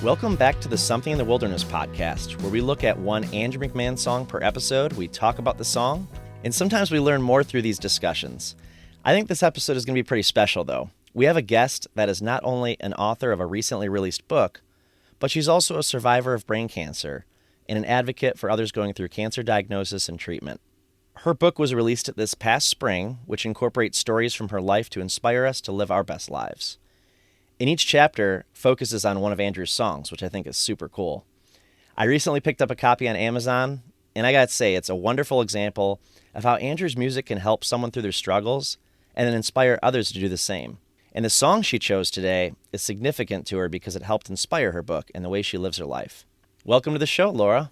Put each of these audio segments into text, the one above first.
Welcome back to the Something in the Wilderness podcast, where we look at one Andrew McMahon song per episode, we talk about the song, and sometimes we learn more through these discussions. I think this episode is going to be pretty special, though. We have a guest that is not only an author of a recently released book, but she's also a survivor of brain cancer and an advocate for others going through cancer diagnosis and treatment. Her book was released this past spring, which incorporates stories from her life to inspire us to live our best lives. And each chapter focuses on one of Andrew's songs, which I think is super cool. I recently picked up a copy on Amazon, and I gotta say, it's a wonderful example of how Andrew's music can help someone through their struggles and then inspire others to do the same. And the song she chose today is significant to her because it helped inspire her book and the way she lives her life. Welcome to the show, Laura.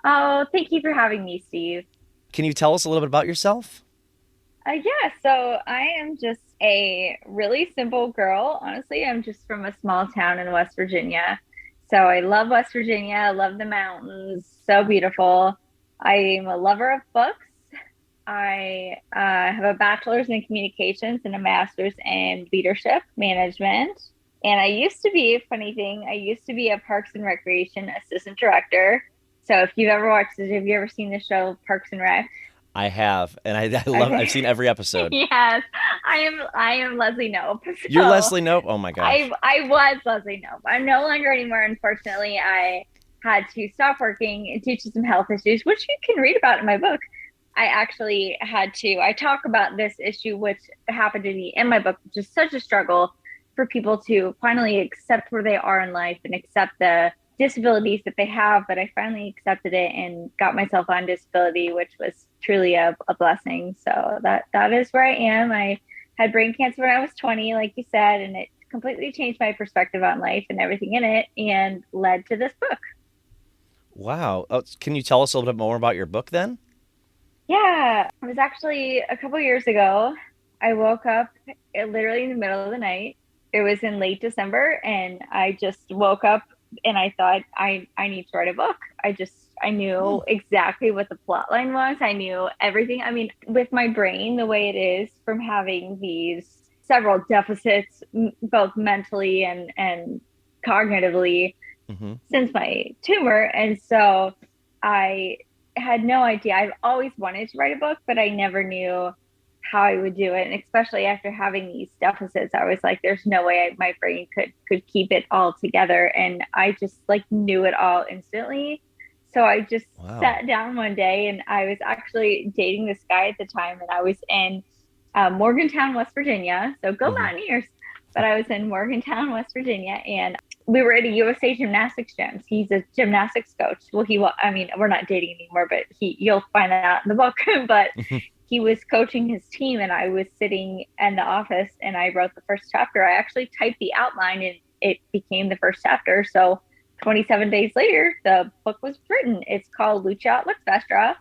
Oh, thank you for having me, Steve. Can you tell us a little bit about yourself? So I am just a really simple girl. Honestly, I'm just from a small town in West Virginia. So I love West Virginia. I love the mountains. So beautiful. I'm a lover of books. I have a bachelor's in communications and a master's in leadership management. And funny thing, I used to be a Parks and Recreation assistant director. So if you've ever watched it, have you ever seen the show Parks and Rec? I have, and I love. Okay. I've seen every episode. Yes, I am Leslie Knope. You're So Leslie Knope? Oh my gosh. I was Leslie Knope. I'm no longer anymore. Unfortunately, I had to stop working due to some health issues, which you can read about in my book. I talk about this issue, which happened to me in my book, which is such a struggle for people to finally accept where they are in life and accept the disabilities that they have. But I finally accepted it and got myself on disability, which was truly a blessing. So that is where I am. I had brain cancer when I was 20, like you said, and it completely changed my perspective on life and everything in it and led to this book. Wow. Oh, can you tell us a little bit more about your book then? Yeah, it was actually a couple years ago. I woke up literally in the middle of the night. It was in late December, and I just woke up and I thought I need to write a book. I knew exactly what the plot line was. I knew everything. I mean, with my brain, the way it is from having these several deficits, both mentally and cognitively, since my tumor. And so I had no idea. I've always wanted to write a book, but I never knew how I would do it. And especially after having these deficits, I was like, there's no way my brain could keep it all together. And I just knew it all instantly. So I just sat down one day, and I was actually dating this guy at the time, and I was in Morgantown, West Virginia. So go Mountaineers. But I was in Morgantown, West Virginia, and we were at a USA Gymnastics gym. He's a gymnastics coach. Well, we're not dating anymore, but you'll find that out in the book. But he was coaching his team, and I was sitting in the office, and I wrote the first chapter. I actually typed the outline, and it became the first chapter. So 27 days later, the book was written. It's called Luceat Lux Vestra,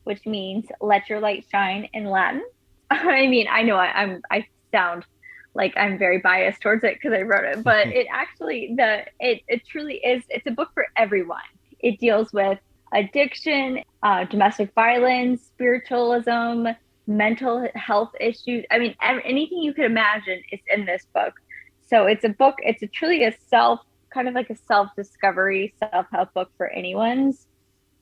which means let your light shine in Latin. I mean, I know I sound like I'm very biased towards it because I wrote it, but it actually, it truly is, it's a book for everyone. It deals with addiction, domestic violence, spiritualism, mental health issues. I mean, anything you could imagine is in this book. So it's a book, truly a kind of like a self-discovery, self-help book for anyone's.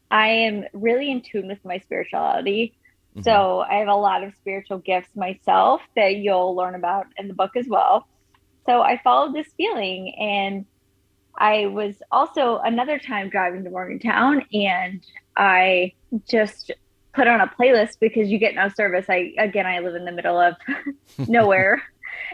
I am really in tune with my spirituality. So I have a lot of spiritual gifts myself that you'll learn about in the book as well. So I followed this feeling, and I was also another time driving to Morgantown, and I just put on a playlist because you get no service. I live in the middle of nowhere.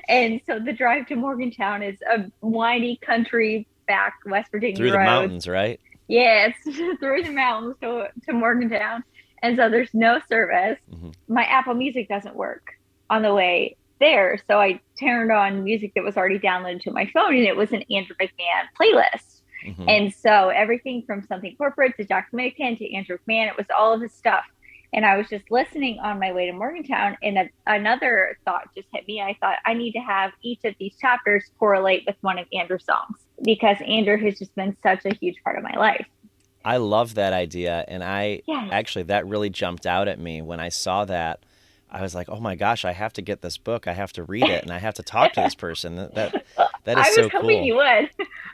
And so the drive to Morgantown is a windy country back West Virginia Through the road. mountains, right? Yeah, it's through the mountains to Morgantown. And so there's no service. My Apple Music doesn't work on the way there. So I turned on music that was already downloaded to my phone, and it was an Andrew McMahon playlist. And so everything from Something Corporate to Jack Milliken to Andrew McMahon, it was all of his stuff. And I was just listening on my way to Morgantown, and another thought just hit me. I thought I need to have each of these chapters correlate with one of Andrew's songs, because Andrew has just been such a huge part of my life. I love that idea. And actually, that really jumped out at me when I saw that. I was like, oh my gosh, I have to get this book. I have to read it, and I have to talk to this person. That That is I was so hoping cool. you would.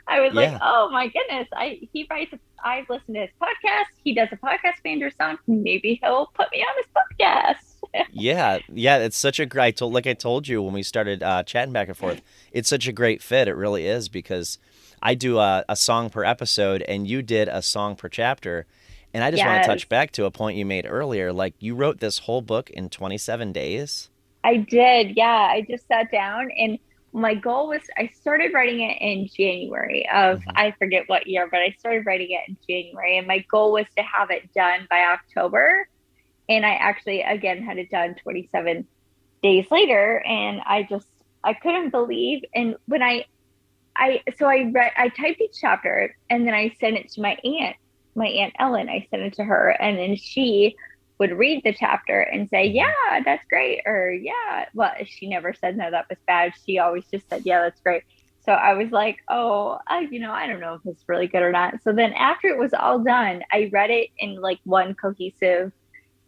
I was like, Yeah. oh my goodness. He writes. I've listened to his podcast. He does a podcast Banjo song. Maybe he'll put me on his podcast. Yeah, yeah, it's such a great. Like I told you when we started chatting back and forth, it's such a great fit. It really is because I do a song per episode, and you did a song per chapter. And I just want to Yes, touch back to a point you made earlier. Like you wrote this whole book in 27 days. I did. Yeah, I just sat down and my goal was I started writing it in January of Hmm. I forget what year, but I started writing it in January and my goal was to have it done by October. And I actually again had it done 27 days later and I couldn't believe and when I typed each chapter and then I sent it to my aunt Ellen. I sent it to her, and then she would read the chapter and say, Hmm. "Yeah, that's great," or "Yeah." Well, she never said no, that was bad. She always just said, "Yeah, that's great." So I was like, "Oh, I don't know if it's really good or not." So then after it was all done, I read it in like one cohesive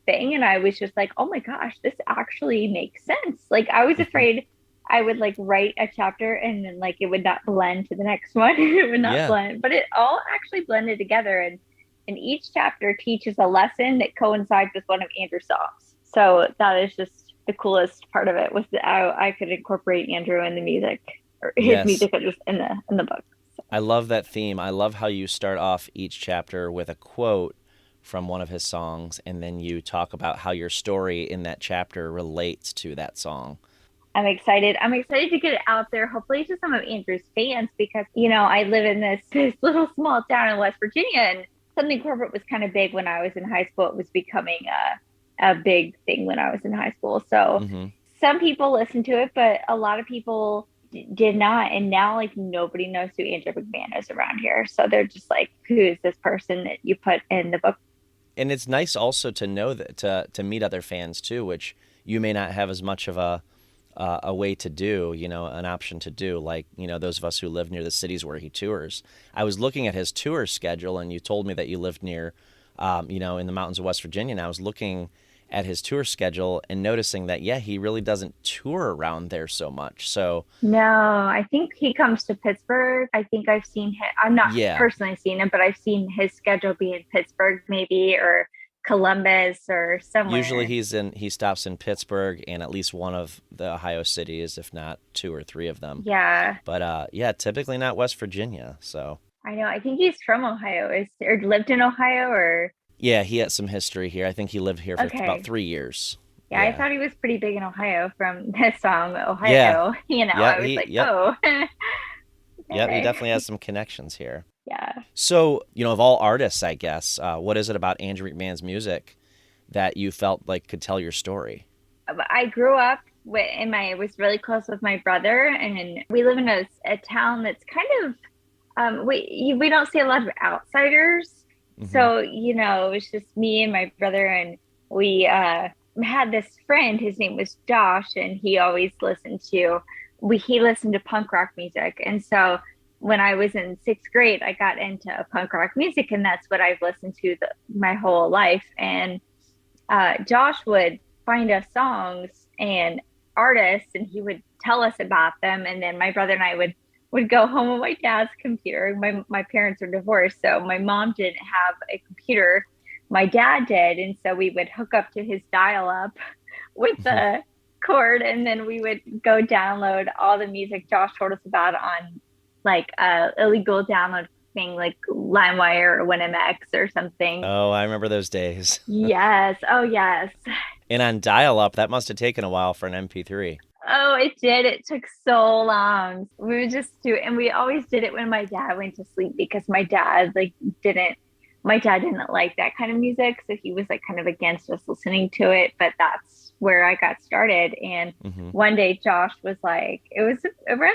thing and I was just like, oh my gosh, this actually makes sense. Like I was Hmm. afraid I would like write a chapter and then like it would not blend to the next one. It would not Yeah. blend, but it all actually blended together and each chapter teaches a lesson that coincides with one of Andrew's songs. So that is just the coolest part of it was that I could incorporate Andrew in the music or his Yes. music in the book. So, I love that theme. I love how you start off each chapter with a quote from one of his songs, and then you talk about how your story in that chapter relates to that song. I'm excited. I'm excited to get it out there, hopefully to some of Andrew's fans, because I live in this little small town in West Virginia, and something corporate was kind of big when I was in high school. It was becoming a big thing when I was in high school. So Hmm. some people listened to it, but a lot of people did not. And now, like nobody knows who Andrew McMahon is around here. So they're just like, who is this person that you put in the book? And it's nice also to know that to meet other fans too, which you may not have as much of a way to do, an option to do, like those of us who live near the cities where he tours. I was looking at his tour schedule, and you told me that you lived near, in the mountains of West Virginia. And I was looking at his tour schedule and noticing that yeah, he really doesn't tour around there so much. So No, I think he comes to Pittsburgh. I think I've seen him. I'm not yeah, personally seen him, but I've seen his schedule be in Pittsburgh, maybe, or Columbus or usually somewhere. he stops in Pittsburgh and at least one of the Ohio cities, if not two or three of them. Yeah, But yeah, typically not West Virginia. So I know. I think he's from Ohio, is or lived in Ohio, or yeah, he has some history here. I think he lived here for about okay. 3 years. Yeah, I Yeah. thought he was pretty big in Ohio from his song Yeah. Ohio. Yeah. I was like, Yep. oh, Yep. He okay. definitely has some connections here. Yeah. So, of all artists, I guess, what is it about Andrew McMahon's music that you felt like could tell your story? I grew up was really close with my brother, and we live in a town that's kind of we don't see a lot of outsiders. Hmm. So, it was just me and my brother, and we had this friend. His name was Josh, and he listened to punk rock music. And so when I was in sixth grade, I got into punk rock music, and that's what I've listened to my whole life. And Josh would find us songs and artists, and he would tell us about them. And then my brother and I would go home on my dad's computer. My parents are divorced, so my mom didn't have a computer. My dad did, and so we would hook up to his dial up with the cord, and then we would go download all the music Josh told us about on like illegal download thing like LimeWire or WinMX or something. Oh, I remember those days. Yes. Oh, yes. And on dial up, that must have taken a while for an MP3. Oh, it did. It took so long. We would just do it, and we always did it when my dad went to sleep because didn't my dad didn't like that kind of music, so he was like kind of against us listening to it, but that's where I got started. And Hmm. one day Josh was like, it was around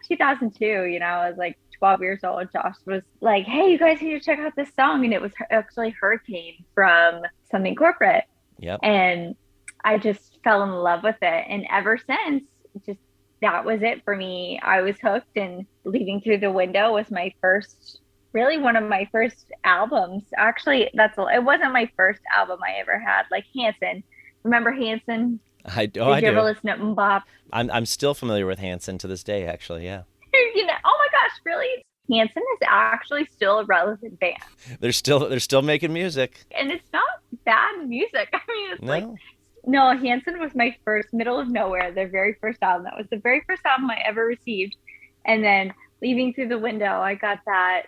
2002, I was like 12 years old. Josh was like, "Hey, you guys need to check out this song." And it was actually Hurricane from Something Corporate. Yep. And I just fell in love with it. And ever since, just that was it for me. I was hooked, and Leaving Through the Window was really one of my first albums. Actually, it wasn't my first album I ever had. Like Hanson. Remember Hanson? I Did you ever do. listen to Mbop? I'm still familiar with Hanson to this day, actually. Yeah. Oh my gosh, really? Hanson is actually still a relevant band. They're still making music. And it's not bad music. I mean, it's like, No. no, Hanson was my first Middle of Nowhere, their very first album. That was the very first album I ever received. And then Leaving Through the Window, I got that,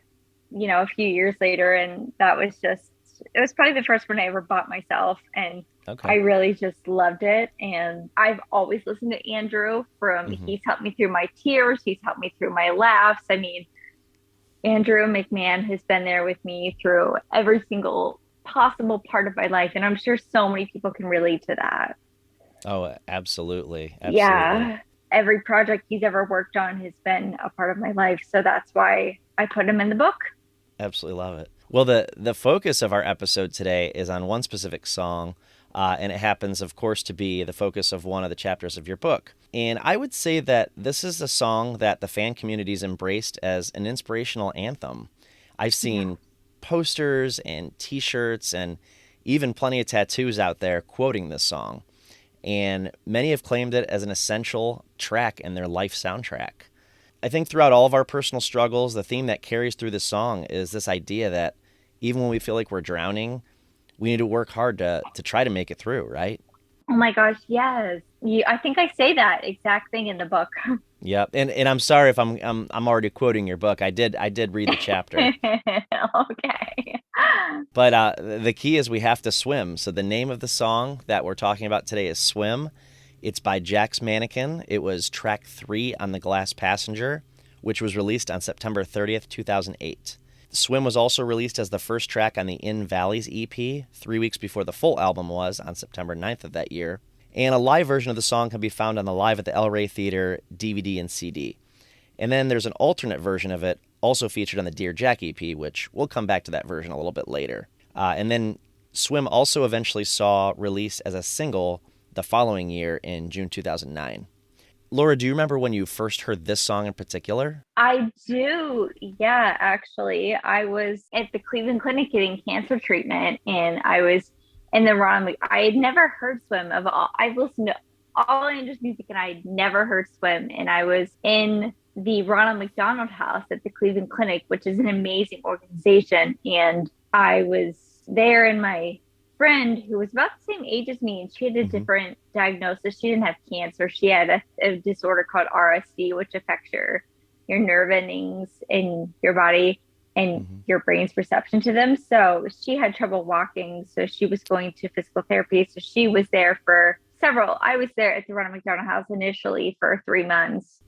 a few years later. And that was just, it was probably the first one I ever bought myself. And I Okay. really just loved it. And I've always listened to Andrew he's helped me through my tears. He's helped me through my laughs. I mean, Andrew McMahon has been there with me through every single possible part of my life. And I'm sure so many people can relate to that. Oh, absolutely. Absolutely. Yeah. Every project he's ever worked on has been a part of my life. So that's why I put him in the book. Absolutely love it. Well, the focus of our episode today is on one specific song, and it happens, of course, to be the focus of one of the chapters of your book. And I would say that this is a song that the fan community's embraced as an inspirational anthem. I've seen posters and T-shirts and even plenty of tattoos out there quoting this song. And many have claimed it as an essential track in their life soundtrack. I think throughout all of our personal struggles, the theme that carries through this song is this idea that even when we feel like we're drowning, we need to work hard to try to make it through, right? Oh my gosh, yes. I think I say that exact thing in the book. Yep. And I'm sorry if I'm already quoting your book. I did read the chapter. Okay. But the key is we have to swim. So the name of the song that we're talking about today is Swim. It's by Jack's Mannequin. It was track 3 on The Glass Passenger, which was released on September 30th, 2008. Swim was also released as the first track on the In Valleys EP 3 weeks before the full album was on September 9th of that year. And a live version of the song can be found on the Live at the El Rey Theater DVD and CD. And then there's an alternate version of it also featured on the Dear Jack EP, which we'll come back to that version a little bit later. And then Swim also eventually saw release as a single the following year in June 2009. Laura, do you remember when you first heard this song in particular? I do. Yeah, actually. I was at the Cleveland Clinic getting cancer treatment, and I was in the wrong. I had never heard Swim of all. I've listened to all Andrew's music, and I had never heard Swim. And I was in the Ronald McDonald House at the Cleveland Clinic, which is an amazing organization. And I was there, and my friend who was about the same age as me, and she had a different diagnosis. She didn't have cancer. She had a disorder called RSD, which affects your nerve endings in your body and your brain's perception to them. So she had trouble walking. So she was going to physical therapy. So she was there for I was there at the Ronald McDonald House initially for 3 months.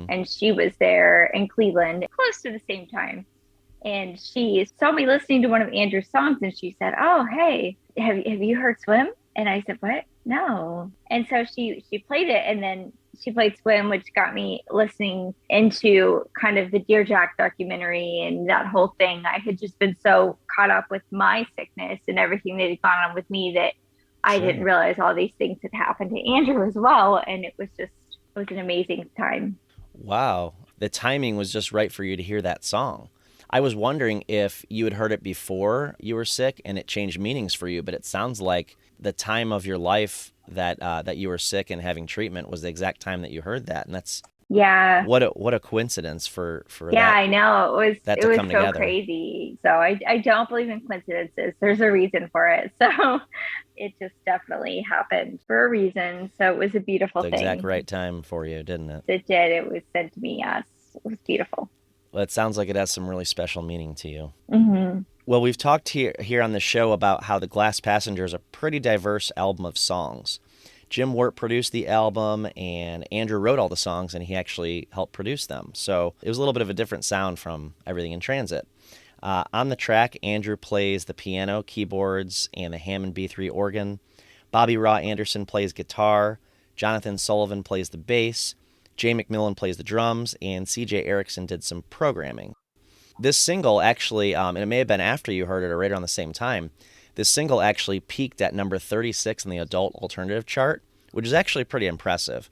And she was there in Cleveland close to the same time. And she saw me listening to one of Andrew's songs, and she said, "Oh, hey, have you heard Swim?" And I said, "What? No." And so she played it, and then she played Swim, which got me listening into kind of the Dear Jack documentary and that whole thing. I had just been so caught up with my sickness and everything that had gone on with me that I didn't realize all these things had happened to Andrew as well. And it was an amazing time. Wow. The timing was just right for you to hear that song. I was wondering if you had heard it before you were sick and it changed meanings for you, but it sounds like the time of your life that you were sick and having treatment was the exact time that you heard that, and that's what a coincidence for that. I know it was come so together. Crazy. So I don't believe in coincidences. There's a reason for it. So it just definitely happened for a reason. So it was a beautiful thing. The exact right time for you, didn't it? It did. It was sent to me. Yes, it was beautiful. Well, it sounds like it has some really special meaning to you. Well, we've talked here on the show about how The Glass Passenger is a pretty diverse album of songs. Jim Wirt produced the album, and Andrew wrote all the songs, and he actually helped produce them. So it was a little bit of a different sound from everything in transit. On the track, Andrew plays the piano, keyboards, and the Hammond B3 organ. Bobby Raw Anderson plays guitar. Jonathan Sullivan plays the bass. Jay McMillan plays the drums, and CJ Erickson did some programming. This single actually, and it may have been after you heard it or right around the same time, this single actually peaked at number 36 in the adult alternative chart, which is actually pretty impressive.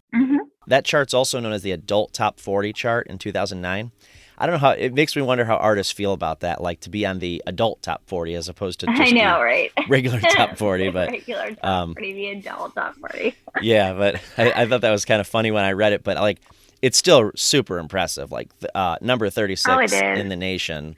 That chart's also known as the Adult Top 40 chart in 2009. I don't know how, it makes me wonder how artists feel about that, like to be on the adult top 40 as opposed to just right? regular top 40. But regular top 40, the adult top 40. Yeah, but I thought that was kind of funny when I read it. But like, it's still super impressive, like number Oh, it 36 in is. the nation.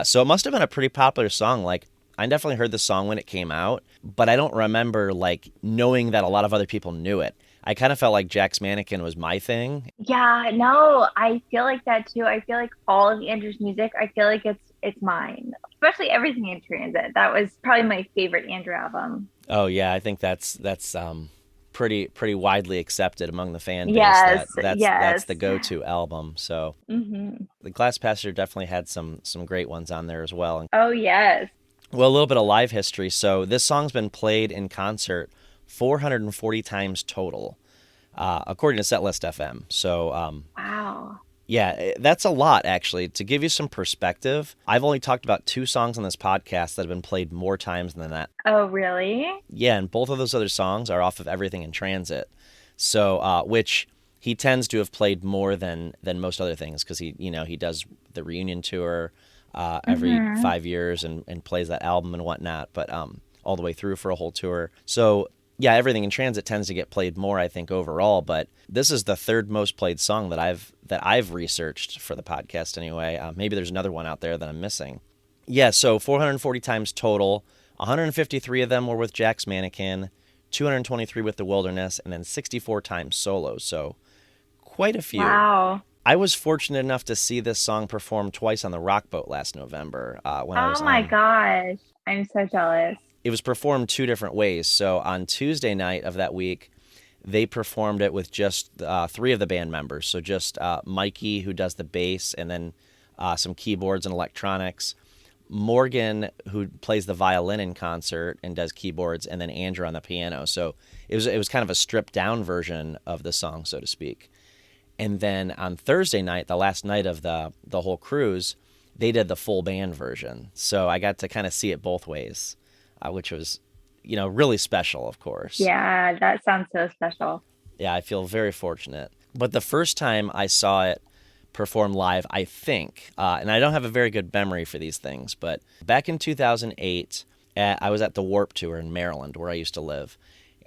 So it must have been a pretty popular song. Like, I definitely heard the song when it came out, but I don't remember like knowing that a lot of other people knew it. I kind of felt like Jack's Mannequin was my thing. Yeah, no, I feel like that too. I feel like all of Andrew's music, I feel like it's mine. Especially Everything in Transit. That was probably my favorite Andrew album. Oh yeah, I think that's pretty widely accepted among the fan base Yes, that that's yes. the go-to album. So the Glass Passenger definitely had some great ones on there as well. Oh, yes. Well, a little bit of live history. So this song's been played in concert 440 times total, according to Setlist FM. So Wow. yeah, that's a lot actually. To give you some perspective, I've only talked about two songs on this podcast that have been played more times than that. Oh, really? Yeah, and both of those other songs are off of Everything in Transit. So which he tends to have played more than most other things because he does the reunion tour every Mm-hmm. 5 years and plays that album and whatnot, but all the way through for a whole tour. So yeah, Everything in Transit tends to get played more, I think, overall. But this is the third most played song that I've researched for the podcast anyway. Maybe there's another one out there that I'm missing. Yeah, so 440 times total. 153 of them were with Jack's Mannequin, 223 with The Wilderness, and then 64 times solo. So quite a few. Wow. I was fortunate enough to see this song performed twice on the Rock Boat last November when I was Oh my on. gosh. I'm so jealous. It was performed two different ways. So on Tuesday night of that week, they performed it with just three of the band members. So just Mikey, who does the bass, and then some keyboards and electronics. Morgan, who plays the violin in concert and does keyboards, and then Andrew on the piano. So it was kind of a stripped down version of the song, so to speak. And then on Thursday night, the last night of the whole cruise, they did the full band version. So I got to kind of see it both ways, which was, really special, of course. Yeah, that sounds so special. Yeah, I feel very fortunate. But the first time I saw it performed live, I think, and I don't have a very good memory for these things, but back in 2008, I was at the Warp Tour in Maryland, where I used to live.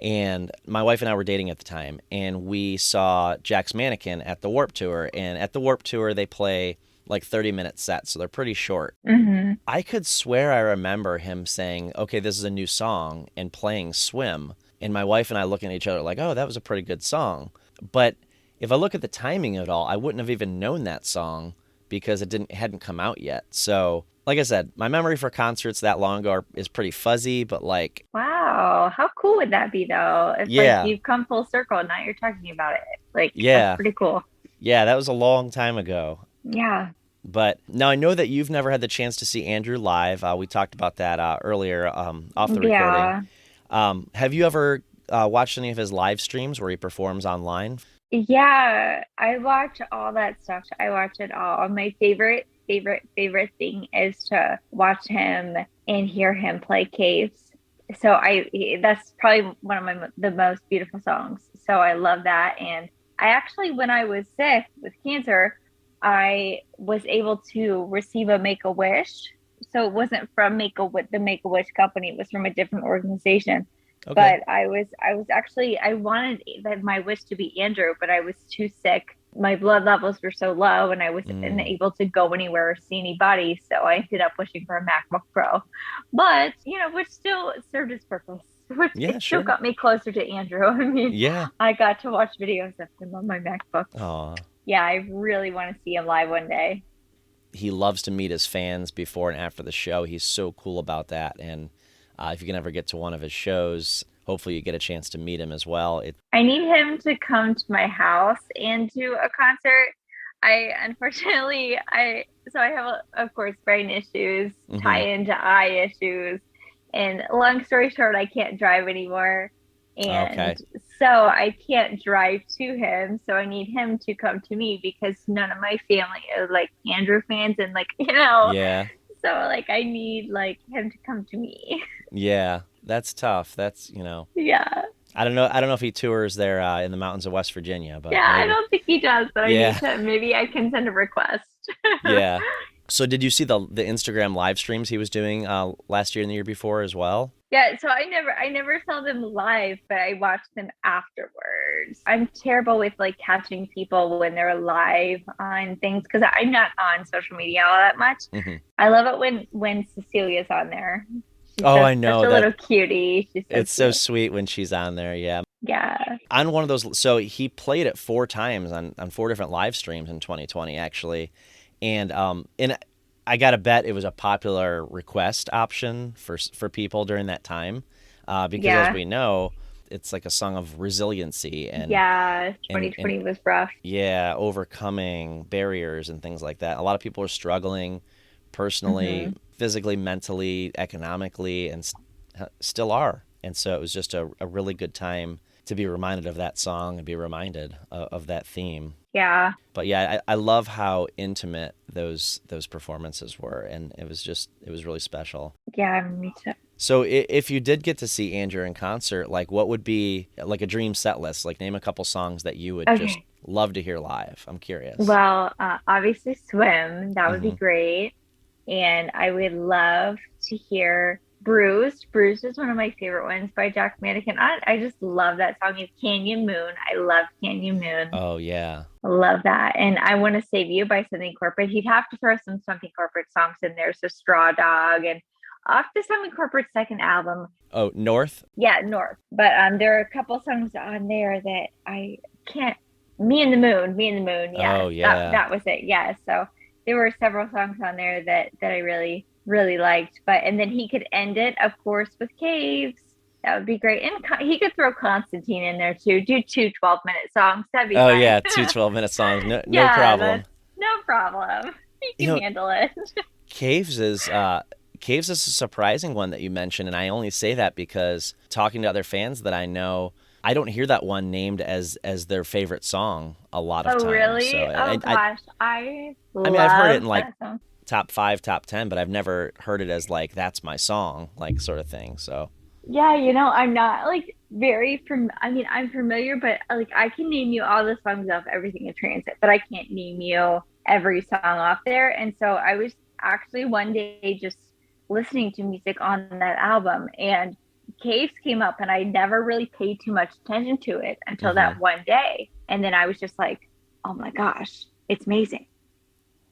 And my wife and I were dating at the time, and we saw Jack's Mannequin at the Warp Tour. And at the Warp Tour, they play like 30-minute sets, so they're pretty short. Hmm. I could swear I remember him saying, okay, this is a new song, and playing Swim. And my wife and I looking at each other like, oh, that was a pretty good song. But if I look at the timing of it all, I wouldn't have even known that song because it hadn't come out yet. So, like I said, my memory for concerts that long ago is pretty fuzzy, but like, Wow. How cool would that be though? If like yeah, you've come full circle and now you're talking about it. Like that's yeah, pretty cool. yeah, that was a long time ago. Yeah. But now I know that you've never had the chance to see Andrew live. We talked about that earlier off the recording. Yeah. Have you ever watched any of his live streams where he performs online? Yeah. I watch all that stuff. I watch it all. My favorite thing is to watch him and hear him play Caves. So that's probably one of the most beautiful songs. So I love that. And I actually, when I was sick with cancer, I was able to receive a Make a Wish. So it wasn't from the Make a Wish company. It was from a different organization. Okay. But I was actually, I wanted my wish to be Andrew, but I was too sick. My blood levels were so low and I wasn't Mm, able to go anywhere or see anybody. So I ended up wishing for a MacBook Pro, but which still served its purpose, which yeah, it still sure. got me closer to Andrew. I mean, Yeah. I got to watch videos of him on my MacBook. Aw. Yeah, I really want to see him live one day. He loves to meet his fans before and after the show. He's so cool about that. And if you can ever get to one of his shows, hopefully you get a chance to meet him as well. I need him to come to my house and do a concert. I unfortunately I have of course brain issues tie Mhm. into eye issues, and long story short, I can't drive anymore, Okay. and so I can't drive to him. So I need him to come to me because none of my family is like Andrew fans, and like Yeah. so like I need like him to come to me. Yeah. That's tough. Yeah. I don't know. I don't know if he tours there in the mountains of West Virginia, but Yeah, I maybe. don't think he does, but I need Yeah. to. Maybe I can send a request. Yeah. So did you see the Instagram live streams he was doing last year and the year before as well? Yeah, so I never saw them live, but I watched them afterwards. I'm terrible with like catching people when they're live on things because I'm not on social media all that much. Hmm. I love it when Cecilia's on there. She's Oh, I such know a that. little cutie. She's so It's so cute. sweet when she's on there. Yeah. Yeah. On one of those, so he played it 4 times on 4 different live streams in 2020 actually, and I gotta bet it was a popular request option for people during that time, because as Yeah. we know, it's like a song of resiliency Yeah. and 2020 was rough. yeah, overcoming barriers and things like that. A lot of people are struggling personally, Hmm. physically, mentally, economically, and still are. And so it was just a really good time to be reminded of that song and be reminded of that theme. Yeah. But yeah, I love how intimate those performances were, and it was really special. Yeah. Me too. So if you did get to see Andrew in concert, like what would be like a dream set list? Like name a couple songs that you would just Okay. love to hear live. I'm curious. Well, obviously swim. That would be Hmm. great. And I would love to hear Bruised. Bruised is one of my favorite ones by Jack Mannequin. I just love that song. It's Canyon Moon. I love Canyon Moon. Oh yeah. I love that. And I Want to Save You by Something Corporate. He'd have to throw some Something Corporate songs in there. So Straw Dog and off the Something Corporate second album. Oh, North. Yeah, North. But there are a couple songs on there that I can't. Me and the Moon. Me and the Moon. Oh Yes, that yeah. that was it. Yes. So there were several songs on there that I really really liked. But and then he could end it, of course, with Caves. That would be great. And he could throw Constantine in there too. Do two 12-minute songs. That'd be Oh fine. yeah. Two 12-minute songs. No Yeah, problem. that's no problem. He You can know, handle it. Caves is Caves is a surprising one that you mentioned, and I only say that because talking to other fans that I know, I don't hear that one named as their favorite song a lot of Oh, times. So really? Oh gosh, I I mean I've heard it love in like that song. top 5, top 10, but I've never heard it as like that's my song, like sort of thing. So Yeah, I'm not like I mean, I'm familiar, but like I can name you all the songs off Everything in Transit, but I can't name you every song off there. And so I was actually one day just listening to music on that album and Caves came up and I never really paid too much attention to it until hmm. that one day. And then I was just like, oh my gosh, it's amazing.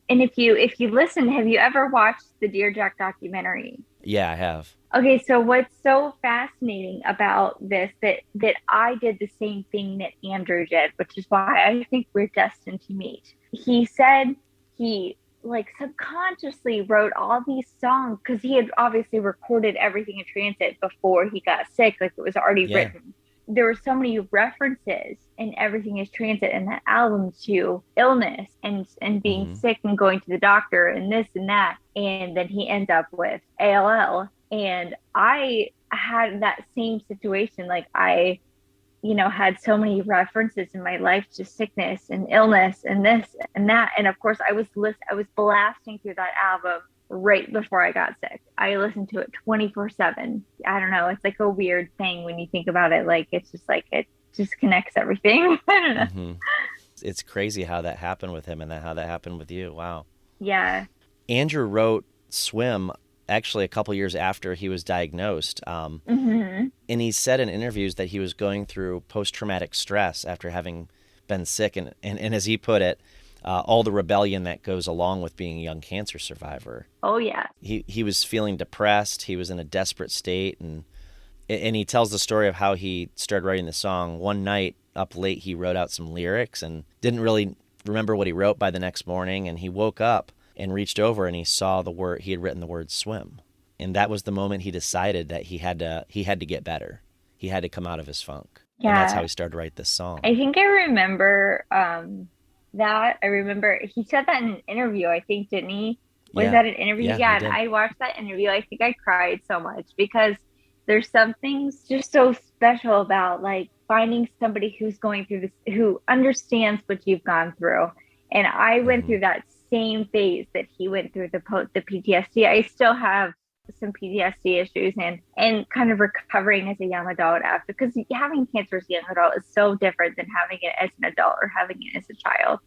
And if you listen, have you ever watched the Dear Jack documentary? Yeah, I have. Okay, so what's so fascinating about this that I did the same thing that Andrew did, which is why I think we're destined to meet. He said he like subconsciously wrote all these songs because he had obviously recorded everything in transit before he got sick, like it was already Yeah. written. There were so many references in Everything is Transit in that album to illness and being Hmm. sick and going to the doctor and this and that. And then he ends up with ALL. And I had that same situation. Like I, had so many references in my life to sickness and illness and this and that. And of course I was blasting through that album right before I got sick. I listened to it 24/7. I don't know. It's like a weird thing when you think about it. Like it's just like it just connects everything. I don't know. Hmm. It's crazy how that happened with him and how that happened with you. Wow. Yeah. Andrew wrote Swim actually a couple years after he was diagnosed. Hmm. And he said in interviews that he was going through post traumatic stress after having been sick. And as he put it, all the rebellion that goes along with being a young cancer survivor. Oh yeah. He was feeling depressed. He was in a desperate state. And he tells the story of how he started writing the song. One night up late, he wrote out some lyrics and didn't really remember what he wrote by the next morning. And he woke up and reached over and he saw he had written the word swim. And that was the moment he decided that he had to get better. He had to come out of his funk. And that's how Yeah. he started to write this song. I think I remember that. I remember he said that in an interview, I think, didn't he? Was Yeah. that an interview? Yeah, he Yeah, and did. I watched that interview. I think I cried so much because there's something just so special about like finding somebody who's going through this, who understands what you've gone through. And I went Hmm. through that same phase that he went through the PTSD. I still have some PTSD issues and kind of recovering as a young adult after because having cancer as a young adult is so different than having it as an adult or having it as a child.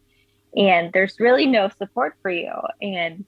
And there's really no support for you. And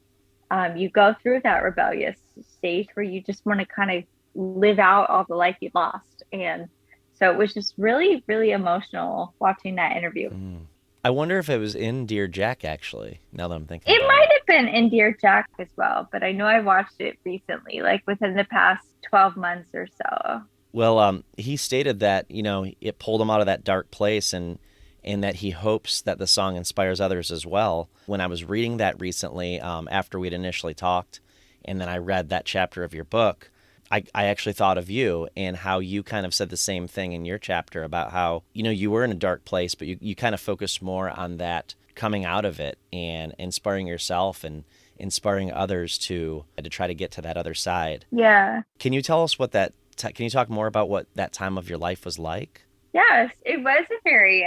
you go through that rebellious stage where you just want to kind of live out all the life you lost. And so it was just really, really emotional watching that interview. Mm. I wonder if it was in Dear Jack, actually, now that I'm thinking It about might it. have been in Dear Jack as well, but I know I watched it recently, like within the past 12 months or so. Well, he stated that, it pulled him out of that dark place, and that he hopes that the song inspires others as well. When I was reading that recently, after we'd initially talked, and then I read that chapter of your book, I actually thought of you and how you kind of said the same thing in your chapter about how, you were in a dark place, but you kind of focused more on that coming out of it and inspiring yourself and inspiring others to try to get to that other side. Yeah. Can you tell us can you talk more about what that time of your life was like? Yes, it was a very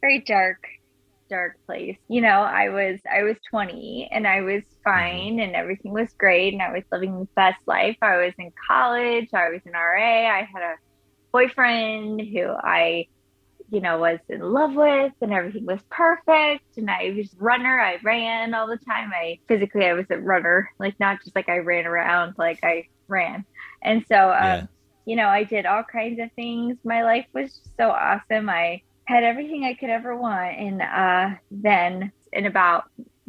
very dark place. I was 20 and I was Mm-hmm. fine and everything was great and I was living the best life. I was in college, I was an RA, I had a boyfriend who I was in love with and everything was perfect. And I was a runner. I ran all the time. I was a runner, like not just like I ran around, like I ran. And so, Yeah. I did all kinds of things. My life was just so awesome. I had everything I could ever want. And then in about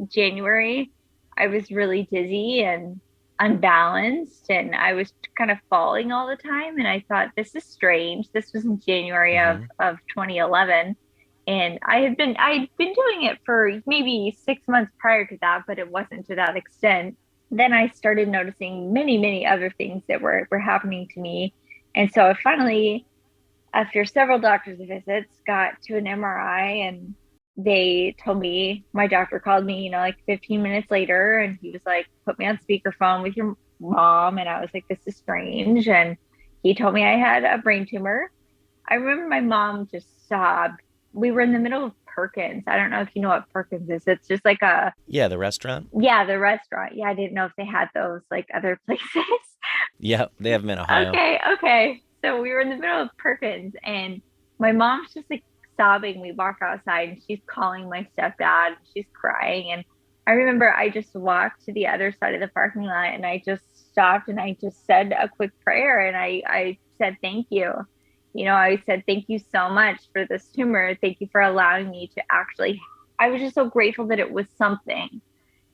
January, I was really dizzy and unbalanced and I was kind of falling all the time. And I thought, this is strange. This was in January Mm-hmm. of 2011. And I'd been doing it for maybe 6 months prior to that, but it wasn't to that extent. Then I started noticing many, many other things that were happening to me. And so I finally, after several doctor's visits, got to an MRI and they told me, my doctor called me, like 15 minutes later and he was like, put me on speakerphone with your mom. And I was like, this is strange. And he told me I had a brain tumor. I remember my mom just sobbed. We were in the middle of Perkins. I don't know if you know what Perkins is. It's just like Yeah, the restaurant. yeah, the restaurant. Yeah, I didn't know if they had those like other places. Yeah, they have them in Ohio. Okay. So we were in the middle of Perkins and my mom's just like sobbing. We walk outside and she's calling my stepdad. She's crying. And I remember I just walked to the other side of the parking lot and I just stopped and I just said a quick prayer and I said, thank you. I said, thank you so much for this tumor. Thank you for allowing me to actually, I was just so grateful that it was something.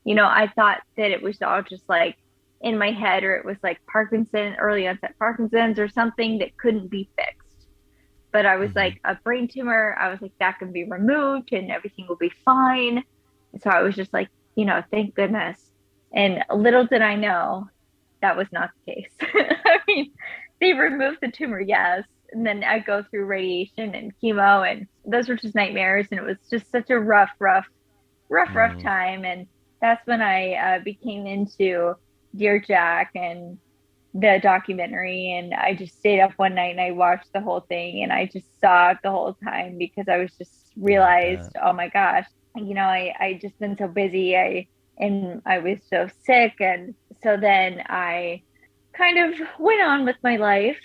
I thought that it was all just like in my head, or it was like early onset Parkinson's or something that couldn't be fixed. But I was Mm-hmm. like, a brain tumor, I was like, that can be removed and everything will be fine. So I was just like, thank goodness. And little did I know that was not the case. I mean, they removed the tumor, yes. And then I go through radiation and chemo, and those were just nightmares. And it was just such a rough Mm. time. And that's when I became into Dear Jack and the documentary. And I just stayed up one night and I watched the whole thing and I just sobbed the whole time because I was just Yeah, I realized, bet. oh my gosh, I just been so busy. I was so sick. And so then I kind of went on with my life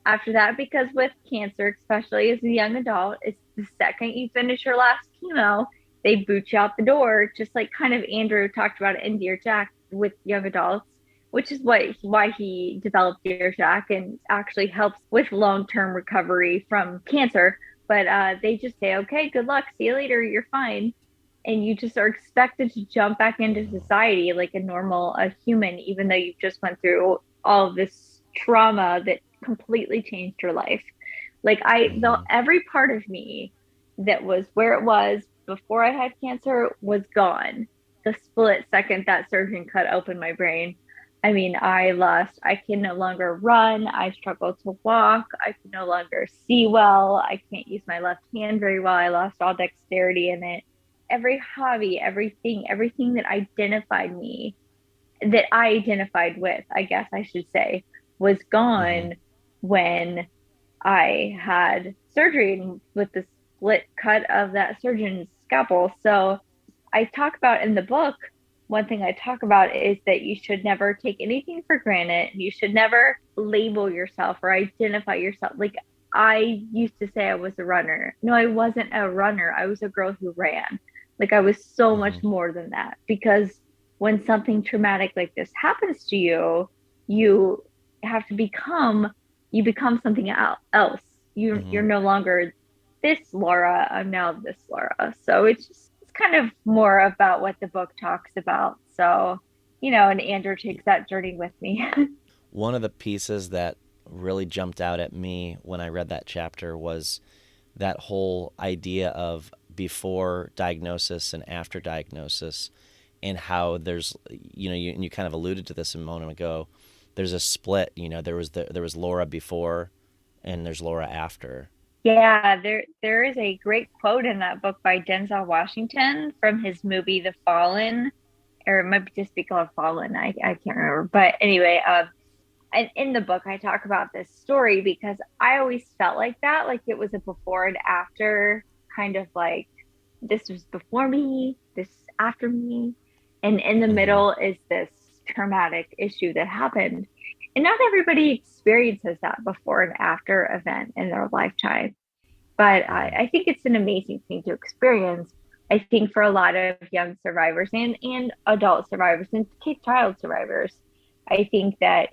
after that because with cancer, especially as a young adult, it's the second you finish your last chemo, they boot you out the door, just like kind of Andrew talked about it in Dear Jack with young adults, which is why he developed Dear Jack and actually helps with long-term recovery from cancer. But they just say, okay, good luck, see you later, you're fine. And you just are expected to jump back into Mm-hmm. society like a human, even though you've just went through all of this trauma that completely changed your life. Like Mm-hmm. every part of me that was where it was before I had cancer was gone. The split second that surgeon cut open my brain. I mean, I can no longer run. I struggle to walk. I can no longer see well. I can't use my left hand very well. I lost all dexterity in it. Every hobby, everything that I identified with, I guess I should say, was Mm-hmm. gone when I had surgery with the split cut of that surgeon's scalpel. So I talk about in the book, one thing I talk about is that you should never take anything for granted. You should never label yourself or identify yourself. Like I used to say I was a runner. No, I wasn't a runner. I was a girl who ran. Like I was so Mm-hmm. much more than that because when something traumatic like this happens to you, you have to you become something else. You're Hmm. no longer this Laura, I'm now this Laura. So it's kind of more about what the book talks about. So, and Andrew takes that journey with me. One of the pieces that really jumped out at me when I read that chapter was that whole idea of before diagnosis and after diagnosis, and how there's, you kind of alluded to this a moment ago. There's a split. There was Laura before, and there's Laura after. Yeah, there is a great quote in that book by Denzel Washington from his movie The Fallen, or it might just be called Fallen. I can't remember. But anyway, and in the book I talk about this story because I always felt like that, like it was a before and after, kind of like this was before me, this is after me, and in the Hmm. middle is this traumatic issue that happened. And not everybody experiences that before and after event in their lifetime. But Hmm. I think it's an amazing thing to experience. I think for a lot of young survivors and adult survivors and child survivors, I think that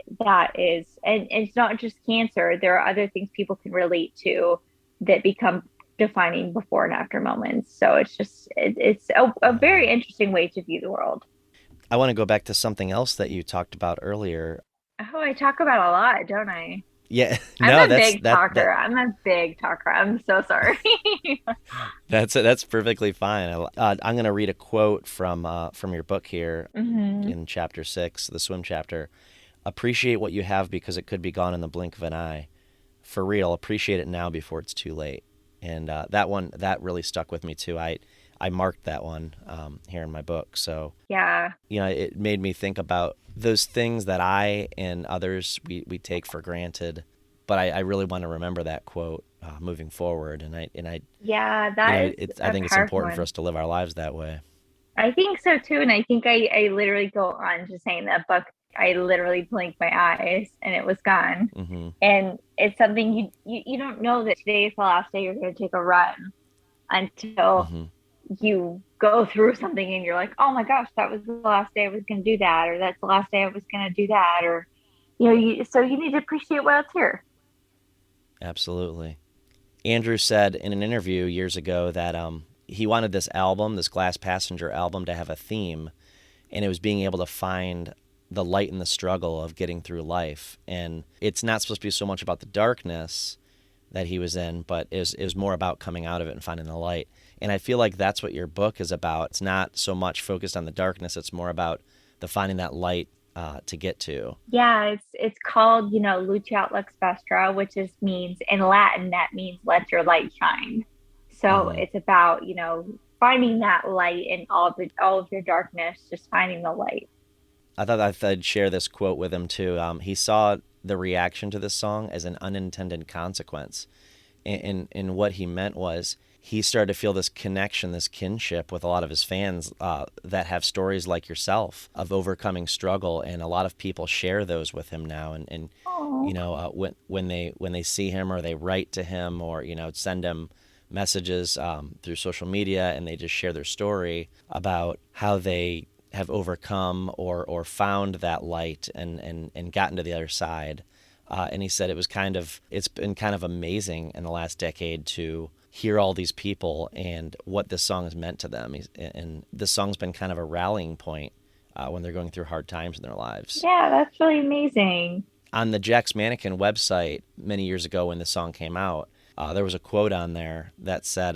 is, and it's not just cancer. There are other things people can relate to that become defining before and after moments. So it's a Uh-huh. very interesting way to view the world. I want to go back to something else that you talked about earlier. Oh, I talk about a lot, don't I? Yeah, I'm no, a big talker. I'm a big talker. I'm so sorry. that's perfectly fine. I'm going to read a quote from your book here Hmm. in chapter 6, the swim chapter. Appreciate what you have because it could be gone in the blink of an eye. For real, appreciate it now before it's too late. And that really stuck with me too. I marked that one here in my book. So Yeah. it made me think about those things that I and others we take for granted. But I really want to remember that quote moving forward. And Yeah, that is I a think it's powerful important for one. us to live our lives that way. I think so too. And I think I literally go on to saying that book, I literally blinked my eyes and it was gone. Hmm. And it's something you don't know that today is the last day you're going to take a run until Hmm. you go through something and you're like, oh my gosh, that was the last day I was going to do that, or that's the last day I was going to do that, or so you need to appreciate what's here. Absolutely. Andrew said in an interview years ago that he wanted this album, this Glass Passenger album, to have a theme, and it was being able to find the light in the struggle of getting through life. And it's not supposed to be so much about the darkness that he was in, but is more about coming out of it and finding the light. And I feel like that's what your book is about. It's not so much focused on the darkness; it's more about the finding that light to get to. Yeah, it's called, Luceat Lux Vestra, which is means in Latin that means let your light shine. So Hmm. it's about, finding that light in all of your darkness, just finding the light. I thought I'd share this quote with him too. He saw the reaction to this song as an unintended consequence, and what he meant was he started to feel this connection, this kinship with a lot of his fans that have stories like yourself of overcoming struggle, and a lot of people share those with him now. And Oh, when they see him or they write to him or send him messages through social media, and they just share their story about how they have overcome or found that light and gotten to the other side. And he said it's been kind of amazing in the last decade to hear all these people and what this song has meant to them. And this song's been kind of a rallying point when they're going through hard times in their lives. yeah, that's really amazing. On the Jack's Mannequin website many years ago when the song came out, there was a quote on there that said,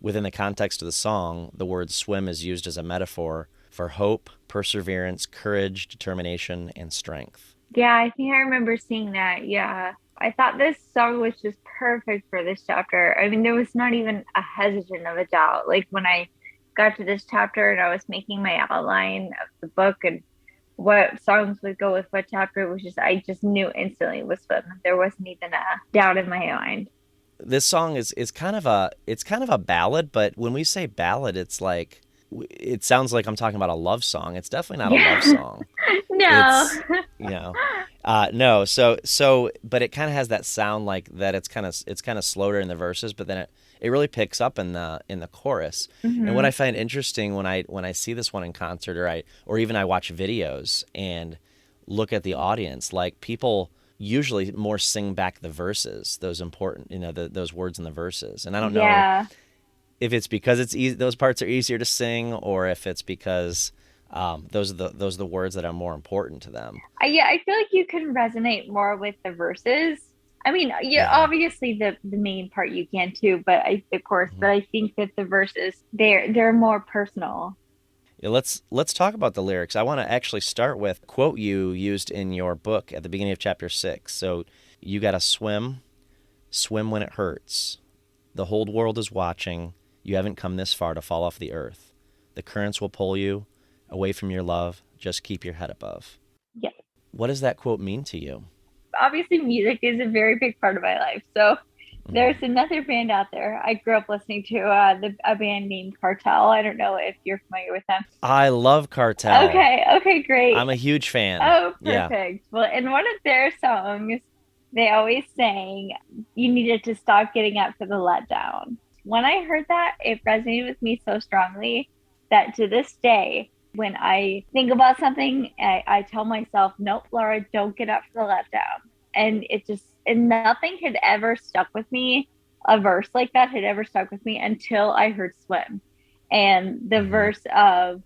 within the context of the song, the word swim is used as a metaphor for hope, perseverance, courage, determination, and strength. Yeah, I think I remember seeing that. Yeah. I thought this song was just perfect for this chapter. I mean, there was not even a hesitation of a doubt. Like when I got to this chapter and I was making my outline of the book and what songs would go with what chapter, it was just, I just knew instantly it was Swim. There wasn't even a doubt in my mind. This song is kind of a ballad, but when we say ballad, it's like it sounds like I'm talking about a love song. It's definitely not a love Yeah. song. No. It's you know no, but it kind of has that sound like that. It's kind of slower in the verses, but then it really picks up in the chorus. And what Mm-hmm. I find interesting when I see this one in concert, or even I watch videos and look at the audience, like people usually more sing back the verses, those important, those words in the verses. And I don't know Yeah. if it's because it's easy, those parts are easier to sing, or if it's because those are the words that are more important to them. Yeah, I feel like you can resonate more with the verses. I mean, yeah, Yeah. obviously the main part you can too, but of course, Mhm. but I think that the verses they're more personal. Yeah, let's talk about the lyrics. I want to actually start with a quote you used in your book at the beginning of chapter 6. So you got to swim when it hurts. The whole world is watching. You haven't come this far to fall off the earth. The currents will pull you away from your love. Just keep your head above. Yeah. What does that quote mean to you? Obviously music is a very big part of my life. So there's Mhm. another band out there. I grew up listening to a band named Cartel. I don't know if you're familiar with them. I love Cartel. Okay, great. I'm a huge fan. Oh, Yeah. perfect. Well, in one of their songs, they always sang, "You needed to stop getting up for the letdown." When I heard that, it resonated with me so strongly that to this day, when I think about something, I tell myself, "Nope, Laura, don't get up for the letdown." And and nothing had ever stuck with me. A verse like that had ever stuck with me until I heard Swim. And the Hmm. verse of,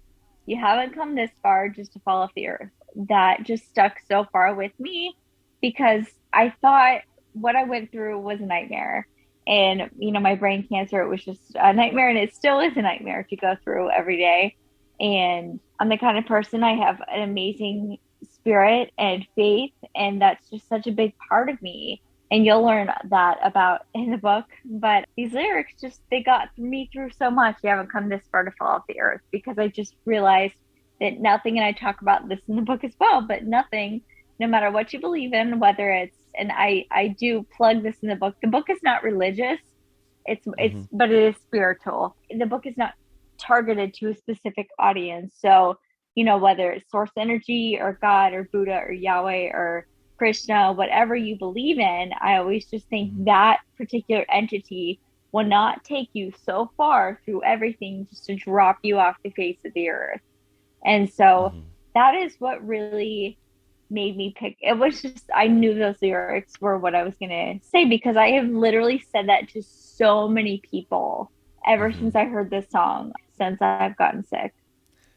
"You haven't come this far just to fall off the earth." That just stuck so far with me because I thought what I went through was a nightmare. And, my brain cancer, it was just a nightmare, and it still is a nightmare to go through every day. And I'm the kind of person, I have an amazing spirit and faith, and that's just such a big part of me. And you'll learn that about in the book. But these lyrics just, they got me through so much. You haven't come this far to fall off the earth, because I just realized that nothing, and I talk about this in the book as well, but nothing, no matter what you believe in, whether it's, and I do plug this in the book. The book is not religious. Hmm. But it is spiritual. The book is not targeted to a specific audience. So, whether it's source energy or God or Buddha or Yahweh or Krishna, whatever you believe in, I always just think Hmm. that particular entity will not take you so far through everything just to drop you off the face of the earth. And so Hmm. that is what really made me pick. It was just, I knew those lyrics were what I was going to say, because I have literally said that to so many people ever Hmm. since I heard this song, since I've gotten sick.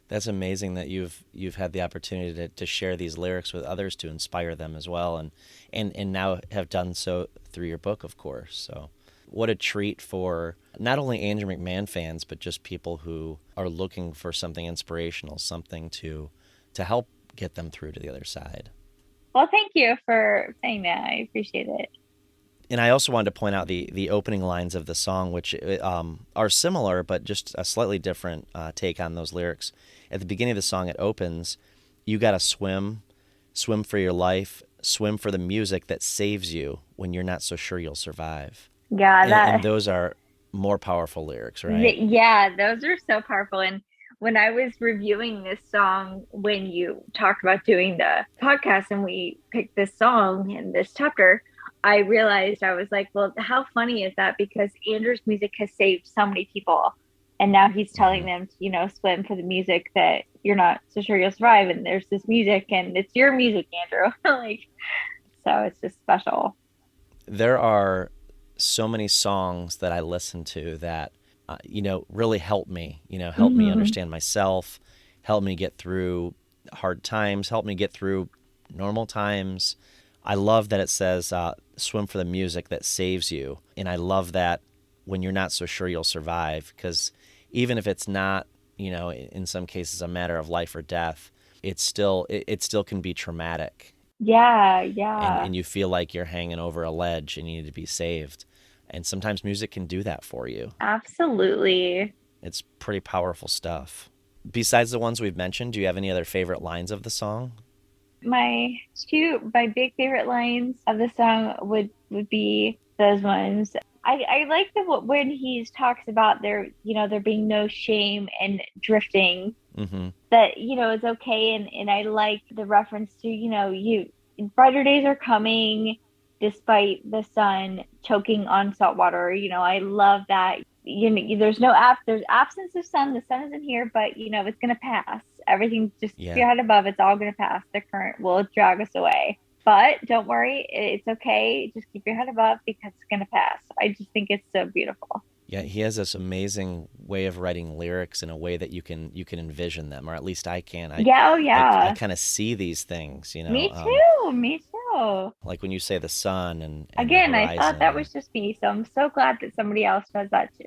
That's amazing that you've had the opportunity to share these lyrics with others to inspire them as well, and now have done so through your book, of course. So, what a treat for not only Andrew McMahon fans, but just people who are looking for something inspirational, something to help get them through to the other side. Well, thank you for saying that. I appreciate it. And I also wanted to point out the opening lines of the song, which are similar, but just a slightly different take on those lyrics. At the beginning of the song, it opens, "You gotta swim for your life, swim for the music that saves you when you're not so sure you'll survive." Yeah, And those are more powerful lyrics, right? yeah, those are so powerful. And when I was reviewing this song, when you talked about doing the podcast and we picked this song in this chapter, I realized, I was like, well, how funny is that? Because Andrew's music has saved so many people. And now he's telling Hmm. them to, swim for the music that you're not so sure you'll survive. And there's this music, and it's your music, Andrew. Like, so it's just special. There are so many songs that I listen to that, really help me, help me Mm-hmm. understand myself, help me get through hard times, help me get through normal times. I love that it says, swim for the music that saves you. And I love that when you're not so sure you'll survive, because even if it's not, in some cases a matter of life or death, it still can be traumatic, Yeah, and yeah, you feel like you're hanging over a ledge and you need to be saved. And sometimes music can do that for you. absolutely. It's pretty powerful stuff. Besides the ones we've mentioned, do you have any other favorite lines of the song? My big favorite lines of the song would be those ones. I like when he talks about there being no shame and drifting, Mm-hmm. that it's okay. And I like the reference to, you brighter days are coming, despite the sun choking on salt water. I love that. There's there's absence of sun. The sun isn't here, but it's gonna pass. Everything, just keep Yeah. your head above. It's all gonna pass. The current will drag us away. But don't worry, it's okay. Just keep your head above because it's gonna pass. I just think it's so beautiful. Yeah, he has this amazing way of writing lyrics in a way that you can envision them, or at least I can. Yeah, oh I yeah. kind of see these things, Me too. Me too. like when you say the sun and the Again, I thought horizon that and was just me, so I'm so glad that somebody else does that too.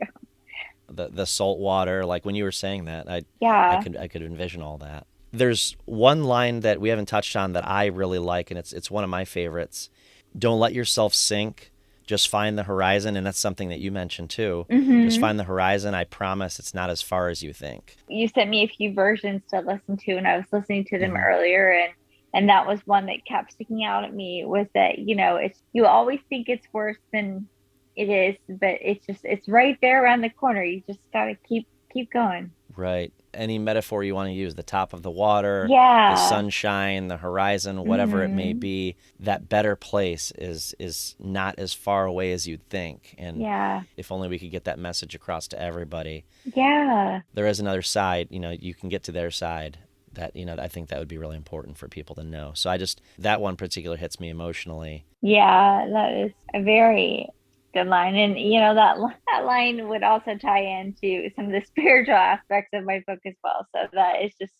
the salt water. Like when you were saying that, I Yeah. could envision all that. There's one line that we haven't touched on that I really like, and it's one of my favorites. Don't let yourself sink. Just find the horizon, and that's something that you mentioned too. Just Hmm. find the horizon. I promise it's not as far as you think. You sent me a few versions to listen to, and I was listening to them Hmm. earlier, and that was one that kept sticking out at me, was that it's, you always think it's worse than it is, but it's right there around the corner. You just gotta keep going. Right. Any metaphor you want to use, the top of the water, the Yeah. sunshine, the horizon, whatever it may Hmm. be, that better place is not as far away as you'd think. And Yeah. if only we could get that message across to everybody. Yeah. There is another side, you can get to their side that, I think that would be really important for people to know. So that one particular hits me emotionally. Yeah, that is a very good line. And that line would also tie into some of the spiritual aspects of my book as well. So that is just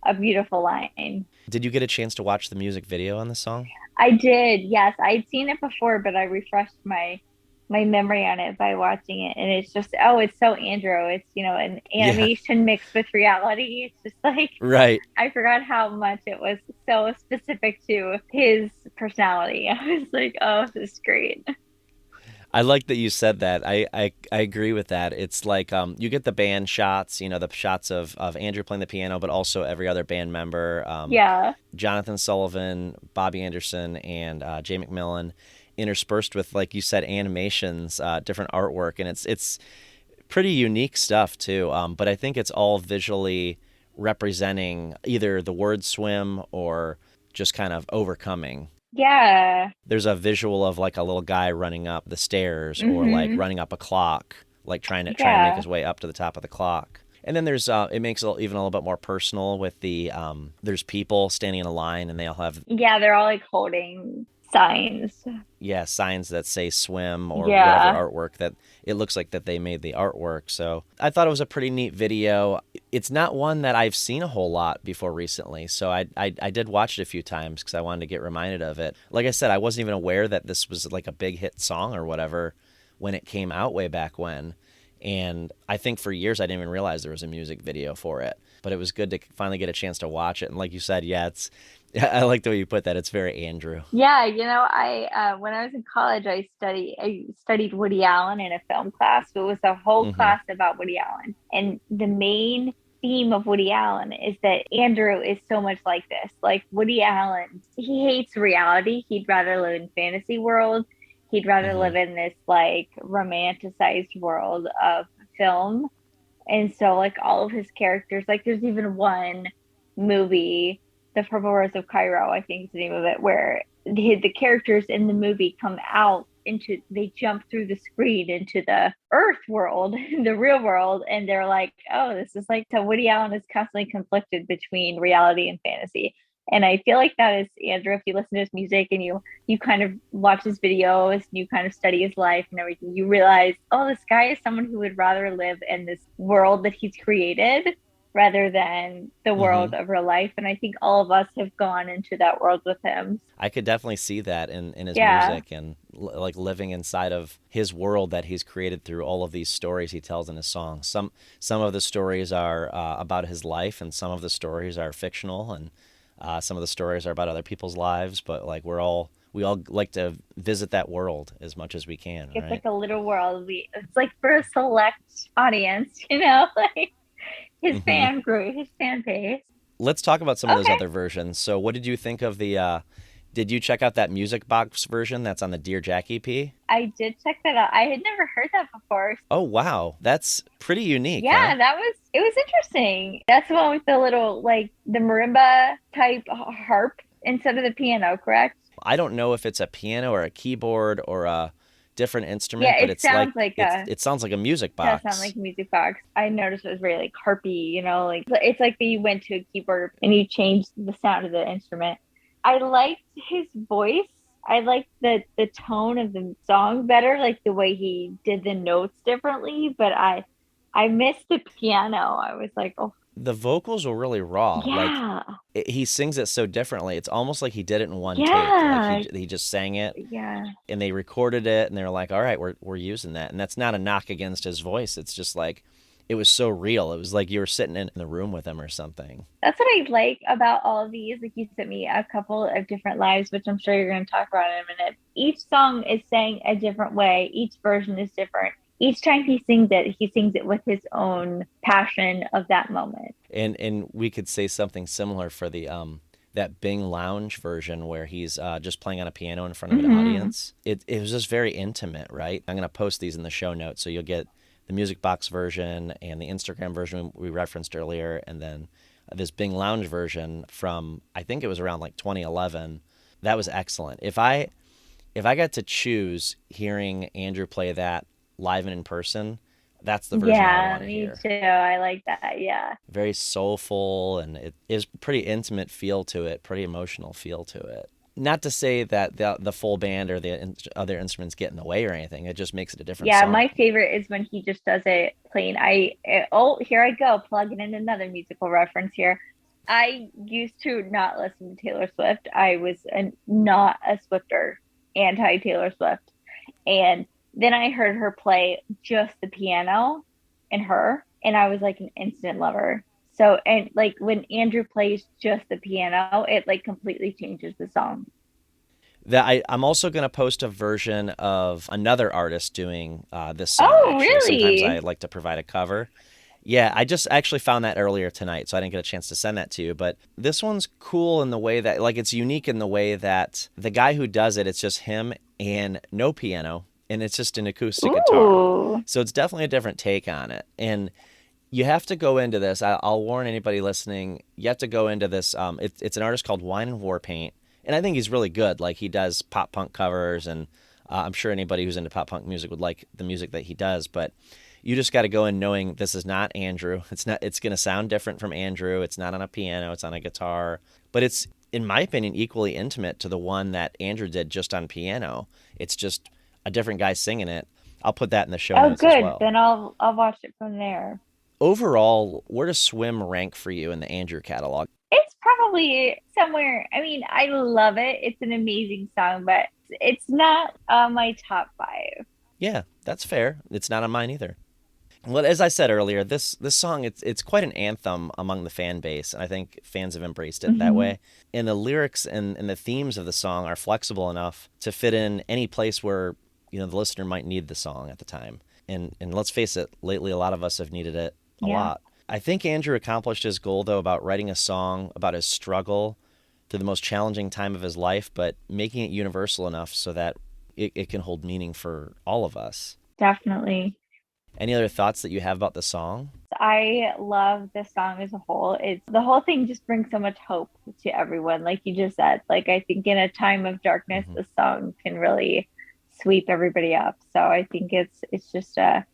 a beautiful line. Did you get a chance to watch the music video on the song? I did, yes. I'd seen it before, but I refreshed my memory on it by watching it. And it's just, oh, it's so Andrew. It's, an Yeah, animation mixed with reality. It's just like, right. I forgot how much it was so specific to his personality. I was like, oh, this is great. I like that you said that. I agree with that. It's like you get the band shots, the shots of Andrew playing the piano, but also every other band member, Yeah. Jonathan Sullivan, Bobby Anderson, and Jay McMillan, interspersed with, like you said, animations, different artwork, and it's pretty unique stuff too. But I think it's all visually representing either the word swim or just kind of overcoming. Yeah. There's a visual of like a little guy running up the stairs or like Hmm. running up a clock, like trying to make Yeah. his way up to the top of the clock. And then there's it makes it even a little bit more personal with the there's people standing in a line and they all have Yeah, they're all like holding signs. signs that say swim or whatever Yeah. artwork that it looks like that they made the artwork. So I thought it was a pretty neat video. It's not one that I've seen a whole lot before recently, so I did watch it a few times because I wanted to get reminded of it. Like I said, I wasn't even aware that this was like a big hit song or whatever when it came out way back when. And I think for years I didn't even realize there was a music video for it. But it was good to finally get a chance to watch it. And like you said, yeah, it's I like the way you put that. It's very Andrew. Yeah, I when I was in college, I studied Woody Allen in a film class. So it was a whole Hmm. class about Woody Allen. And the main theme of Woody Allen is that Andrew is so much like this. Like Woody Allen, he hates reality. He'd rather live in fantasy world. He'd rather Hmm. live in this like romanticized world of film. And so like all of his characters, like there's even one movie, The Purple Rose of Cairo, I think is the name of it, where the characters in the movie come out into, they jump through the screen into the earth world, the real world, and they're like, oh, this is like, so Woody Allen is constantly conflicted between reality and fantasy. And I feel like that is Andrew. If you listen to his music and you kind of watch his videos and you kind of study his life and everything, you realize, oh, this guy is someone who would rather live in this world that he's created rather than the Hmm. world of real life. And I think all of us have gone into that world with him. I could definitely see that in his Yeah. music and like living inside of his world that he's created through all of these stories he tells in his songs. Some of the stories are about his life, and some of the stories are fictional, and some of the stories are about other people's lives. But like we all like to visit that world as much as we can, It's right? like a little world. It's like for a select audience, like his Hmm. his fan base. Let's talk about some of those Okay. other versions. So, what did you think of the? Did you check out that music box version that's on the Dear Jack EP? I did check that out. I had never heard that before. Oh wow, that's pretty unique, huh? Yeah, it was interesting. That's the one with the little, like, the marimba type harp instead of the piano, correct? I don't know if it's a piano or a keyboard or a different Yeah, instrument, but it it's like sounds like a it sounds like a music does sound box. like a music box. I noticed it was very like harpy, like it's like you went to a keyboard and you changed the sound of the instrument. I liked his voice. I liked the tone of the song better, like the way he did the notes differently, but I missed the piano. I was like, oh The vocals were really raw. Like yeah. he sings it so differently. It's almost like he did it in one take. Like Yeah. he just sang it Yeah. and they recorded it and they were like, "All right, we're using that." And that's not a knock against his voice. It's just like it was so real. It was like you were sitting in the room with him or something. That's what I like about all of these. Like you sent me a couple of different lives, which I'm sure you're going to talk about in a minute. Each song is sang a different way. Each version is different. Each time he sings it with his own passion of that moment. And we could say something similar for the that Bing Lounge version where he's just playing on a piano in front of an Mm-hmm. audience. It was just very intimate, right? I'm gonna post these in the show notes, so you'll get the Music Box version and the Instagram version we referenced earlier, and then this Bing Lounge version from I think it was around like 2011. That was excellent. If I got to choose hearing Andrew play that live and in person, that's the version I Yeah, want to me hear. too. I like that. Yeah. Very soulful, and it is pretty intimate feel to it, pretty emotional feel to it. Not to say that the full band or the other instruments get in the way or anything. It just makes it a different Yeah, song. my favorite is when he just does it plain. Here I go, plugging in another musical reference here. I used to not listen to Taylor Swift. I was not a Swifter, anti Taylor Swift. And then I heard her play just the piano and and I was like an instant lover. So, and like when Andrew plays just the piano, it like completely changes the song. I'm also going to post a version of another artist doing this song, Oh, actually. Sometimes I really? like to provide a cover. Yeah, I just actually found that earlier tonight, so I didn't get a chance to send that to you. But this one's cool in the way that, like, it's unique in the way that the guy who does it, it's just him and no piano, and it's just an acoustic guitar. Ooh. So it's definitely a different take on it. And you have to go into this. I'll warn anybody listening. You have to go into this. It's an artist called Wine and Warpaint, and I think he's really good. Like he does pop punk covers, and I'm sure anybody who's into pop punk music would like the music that he does. But you just got to go in knowing this is not Andrew. It's not. It's going to sound different from Andrew. It's not on a piano. It's on a guitar. But it's, in my opinion, equally intimate to the one that Andrew did just on piano. It's just a different guy singing it. I'll put that in the show Oh, notes as good. well. Then I'll watch it from there. Overall, where does Swim rank for you in the Andrew catalog? It's probably somewhere. I mean, I love it. It's an amazing song, but it's not on my top five. Yeah, that's fair. It's not on mine either. Well, as I said earlier, this song it's quite an anthem among the fan base, and I think fans have embraced it that Hmm. way. And the lyrics and the themes of the song are flexible enough to fit in any place where the listener might need the song at the time. And let's face it, lately a lot of us have needed it a Yeah. lot. I think Andrew accomplished his goal though about writing a song about his struggle through the most challenging time of his life, but making it universal enough so that it can hold meaning for all of us. Definitely. Any other thoughts that you have about the song? I love this song as a whole. It's the whole thing just brings so much hope to everyone. Like you just said, like I think in a time of darkness, Hmm. this song can really sweep everybody up. So I think it's just a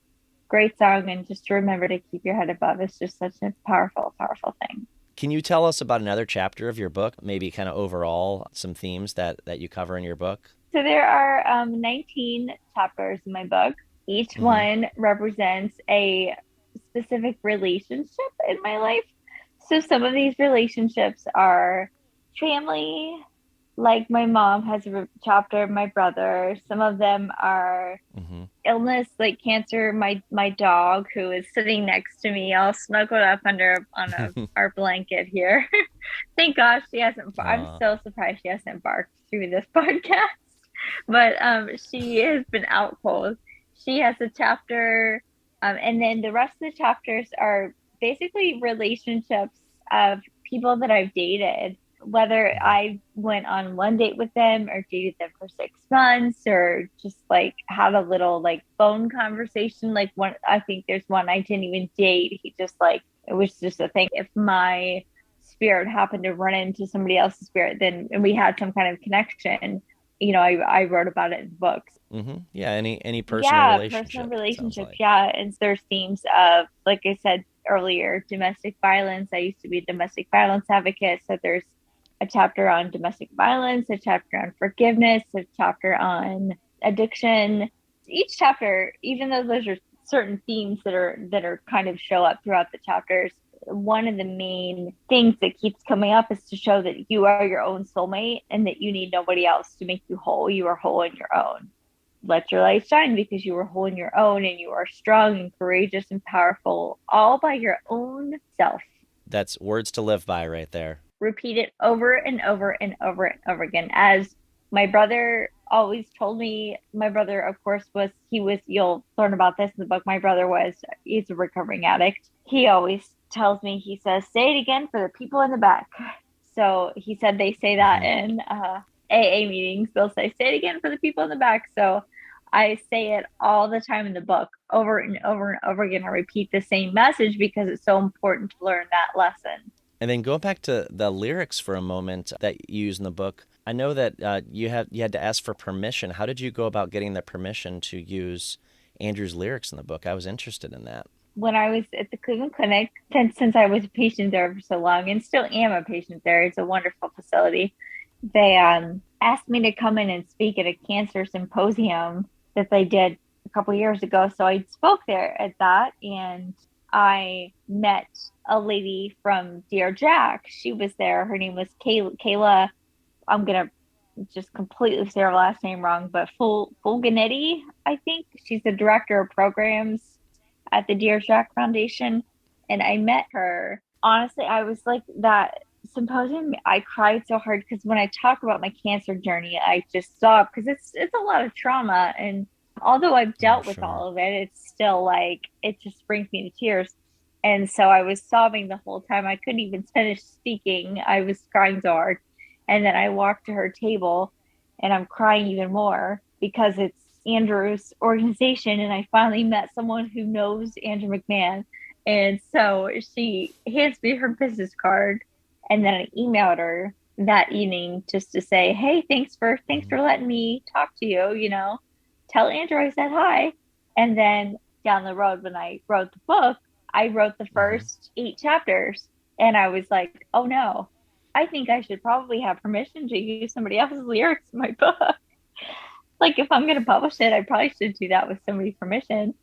great song, and just to remember to keep your head above is just such a powerful, powerful thing. Can you tell us about another chapter of your book? Maybe kind of overall some themes that you cover in your book? So there are 19 chapters in my book. Each Hmm. one represents a specific relationship in my life. So some of these relationships are family, like my mom has a chapter, my brother. Some of them are Hmm. illness, like cancer. My dog, who is sitting next to me, all snuggled up under on our blanket here. Thank gosh she hasn't. I'm uh, so surprised she hasn't barked through this podcast. But she has been out cold. She has a chapter, and then the rest of the chapters are basically relationships of people that I've dated, whether I went on one date with them or dated them for 6 months or just like had a little like phone conversation. Like I think there's one I didn't even date. He just like, it was just a thing. If my spirit happened to run into somebody else's spirit, then and we had some kind of connection, I wrote about it in books. Yeah, any personal Yeah, personal relationship, sounds relationships. like. Yeah. And there's themes of, like I said earlier, domestic violence. I used to be a domestic violence advocate. So there's a chapter on domestic violence, a chapter on forgiveness, a chapter on addiction. Each chapter, even though those are certain themes that are kind of show up throughout the chapters, one of the main things that keeps coming up is to show that you are your own soulmate and that you need nobody else to make you whole. You are whole on your own. Let your light shine because you are whole on your own and you are strong and courageous and powerful all by your own self. That's words to live by right there. Repeat it over and over and over and over again. As my brother always told me, my brother, of course, you'll learn about this in the book. He's a recovering addict. He always tells me, he says, say it again for the people in the back. So he said they say that in AA meetings. They'll say it again for the people in the back. So I say it all the time in the book, over and over and over again. I repeat the same message because it's so important to learn that lesson. And then going back to the lyrics for a moment that you use in the book, I know that you had to ask for permission. How did you go about getting the permission to use Andrew's lyrics in the book? I was interested in that. When I was at the Cleveland Clinic, since I was a patient there for so long and still am a patient there, it's a wonderful facility. They asked me to come in and speak at a cancer symposium that they did a couple years ago. So I spoke there at that, and I met a lady from Dear Jack. She was there. Her name was Kayla. I'm going to just completely say her last name wrong, but Fulganetti, I think. She's the director of programs at the Dear Jack Foundation. And I met her. Honestly, I was like, that symposium, I cried so hard because when I talk about my cancer journey, I just sob because it's a lot of trauma. And although I've dealt with all of it, it's still like, it just brings me to tears. And so I was sobbing the whole time. I couldn't even finish speaking. I was crying so hard. And then I walked to her table and I'm crying even more because it's Andrew's organization. And I finally met someone who knows Andrew McMahon. And so she hands me her business card. And then I emailed her that evening just to say, hey, thanks for letting me talk to you, tell Andrew I said hi. And then down the road, when I wrote the book, I wrote the first 8 chapters. And I was like, oh no, I think I should probably have permission to use somebody else's lyrics in my book. Like, if I'm going to publish it, I probably should do that with somebody's permission.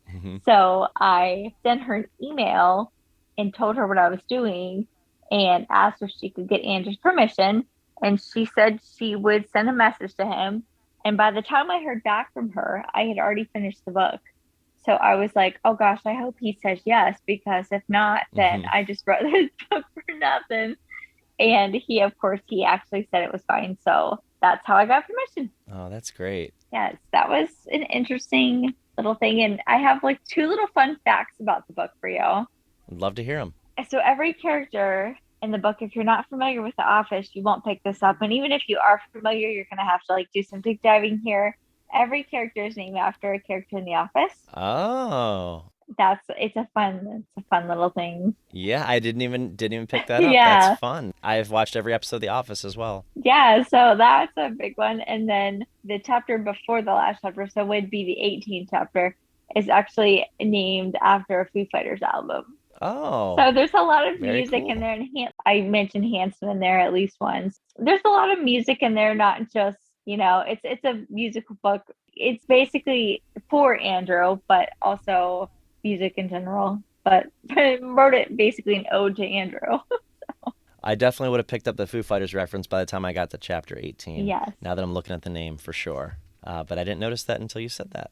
So I sent her an email and told her what I was doing and asked if she could get Andrew's permission. And she said she would send a message to him. And by the time I heard back from her, I had already finished the book. So I was like, oh gosh, I hope he says yes, because if not, then I just wrote this book for nothing. And he actually said it was fine. So that's how I got permission. Oh, that's great. Yes, that was an interesting little thing. And I have like 2 little fun facts about the book for you. I'd love to hear them. So every character in the book, if you're not familiar with The Office, you won't pick this up. And even if you are familiar, you're going to have to like do some deep diving here. Every character is named after a character in The Office. Oh. It's a fun little thing. Yeah, I didn't even pick that up. Yeah. That's fun. I've watched every episode of The Office as well. Yeah, so that's a big one. And then the chapter before the last chapter, so would be the 18th chapter, is actually named after a Foo Fighters album. Oh. So there's a lot of music cool. in there. And I mentioned Hanson in there at least once. There's a lot of music in there, not just, it's a musical book. It's basically for Andrew, but also music in general. But I wrote it basically an ode to Andrew. So. I definitely would have picked up the Foo Fighters reference by the time I got to chapter 18. Yes. Now that I'm looking at the name for sure. But I didn't notice that until you said that.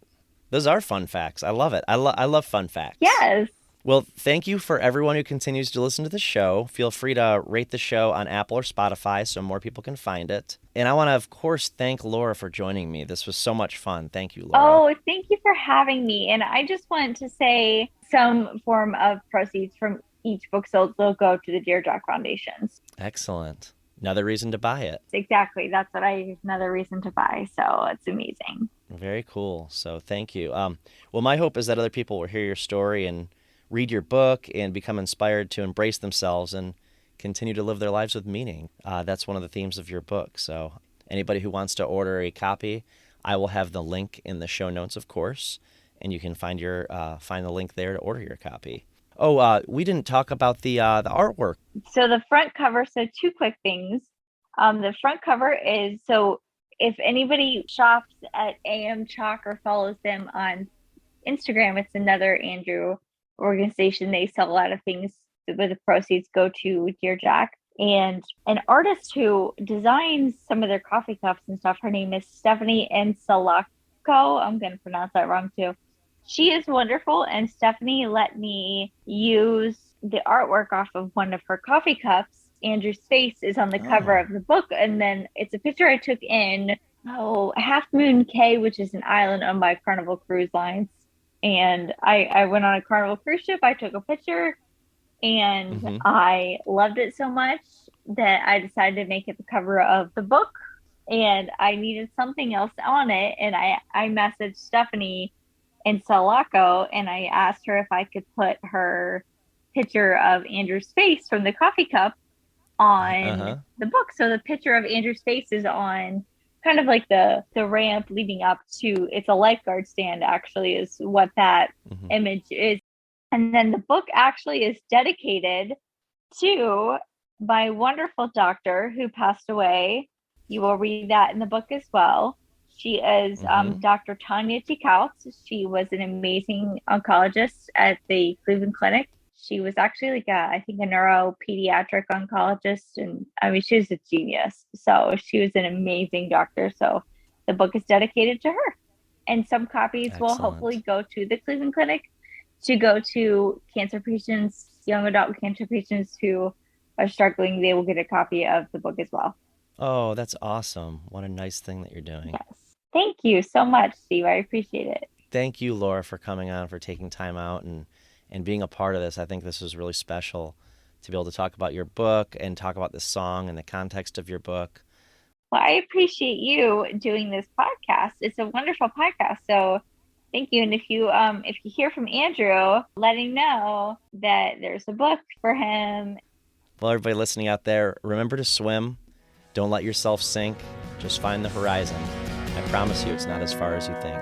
Those are fun facts. I love it. I love fun facts. Yes. Well, thank you for everyone who continues to listen to the show. Feel free to rate the show on Apple or Spotify so more people can find it. And I want to, of course, thank Laura for joining me. This was so much fun. Thank you, Laura. Oh, thank you for having me. And I just want to say some form of proceeds from each book sold will go to the Dear Jack Foundations. Excellent. Another reason to buy it. Exactly. That's another reason to buy. So it's amazing. Very cool. So thank you. Well, my hope is that other people will hear your story and read your book and become inspired to embrace themselves and continue to live their lives with meaning. That's one of the themes of your book. So anybody who wants to order a copy, I will have the link in the show notes, of course, and you can find the link there to order your copy. Oh, we didn't talk about the artwork. So the front cover, so two quick things. The front cover is, so if anybody shops at AM Chalk or follows them on Instagram, it's another Andrew organization. They sell a lot of things where the proceeds go to Dear Jack. And an artist who designs some of their coffee cups and stuff, her name is Stephanie Ensalaco. I'm going to pronounce that wrong too. She is wonderful, and Stephanie let me use the artwork off of one of her coffee cups. Andrew's face is on the cover of the book, and then it's a picture I took in Half Moon Cay, which is an island owned by Carnival Cruise Lines. And I went on a Carnival cruise ship. I took a picture, and I loved it so much that I decided to make it the cover of the book. And I needed something else on it, and I messaged Stephanie in Sulaco, and I asked her if I could put her picture of Andrew's face from the coffee cup on the book. So the picture of Andrew's face is on kind of like the ramp leading up to, it's a lifeguard stand actually, is what that image is. And then the book actually is dedicated to my wonderful doctor who passed away. You will read that in the book as well. She is Dr. Tanya T. She was an amazing oncologist at the Cleveland Clinic. She was actually like I think a neuropediatric oncologist. And I mean, she was a genius. So she was an amazing doctor. So the book is dedicated to her. And some copies will hopefully go to the Cleveland Clinic to go to cancer patients, young adult cancer patients who are struggling. They will get a copy of the book as well. Oh, that's awesome. What a nice thing that you're doing. Yes. Thank you so much, Steve. I appreciate it. Thank you, Laura, for coming on, for taking time out and being a part of this. I think this was really special to be able to talk about your book and talk about this song and the context of your book. Well, I appreciate you doing this podcast. It's a wonderful podcast. So thank you. And if you hear from Andrew, let him know that there's a book for him. Well, everybody listening out there, remember to swim. Don't let yourself sink. Just find the horizon. I promise you it's not as far as you think.